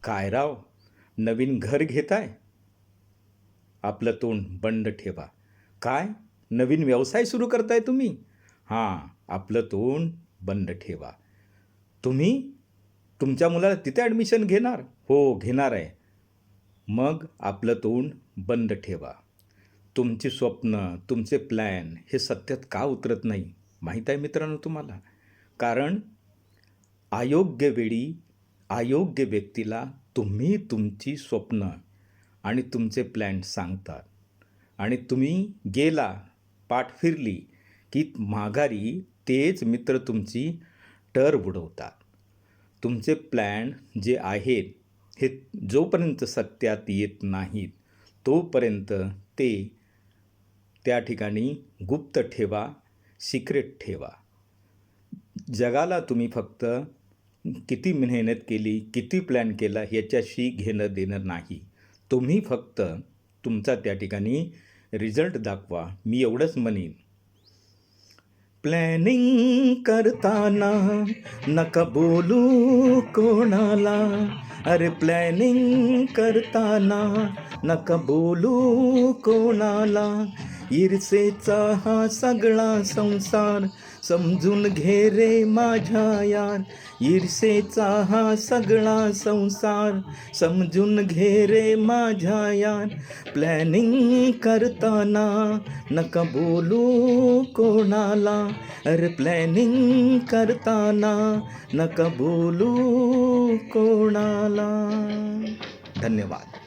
काय राव, नवीन घर घेताय? आपलं तोंड बंद ठेवा. काय, नवीन व्यवसाय सुरू करताय तुम्ही? हां, आपलं तोंड बंद ठेवा. तुम्ही तुमच्या मुलाला तिथे ॲडमिशन घेणार? हो, घेणार आहे. मग आपलं तोंड बंद ठेवा. तुमची स्वप्न, तुमचे प्लॅन हे सत्यात का उतरत नाही माहीत आहे मित्रांनो तुम्हाला? कारण अयोग्य वेळी अयोग्य व्यक्तीला तुम्ही तुमची स्वप्न आणि तुमचे प्लॅन सांगतात आणि तुम्ही गेला, पाठ फिरली की माघारी तेच मित्र तुमची टर बुडवतात. तुमचे प्लॅन जे आहेत हे जोपर्यंत सत्यात येत नाहीत तोपर्यंत ते त्या ठिकाणी गुप्त ठेवा, सिक्रेट ठेवा. जगाला तुम्ही फक्त किती मेहनत केली, किती प्लॅन केला याच्याशी घेणं देणं नाही. तुम्ही फक्त तुमचा त्या ठिकाणी रिझल्ट दाखवा. मी एवढंच म्हणेन. प्लॅनिंग करताना नका बोलू कोणाला. अरे प्लॅनिंग करताना नका बोलू कोणाला. ईर्षेचा हा सगळा संसार समजून घे रे माझ्या यार. ईर्षेचा हा सगळा संसार समजून घे रे माझ्या यार. प्लॅनिंग करताना नका बोलू कोणाला. अरे प्लॅनिंग करताना नका बोलू कोणाला. धन्यवाद.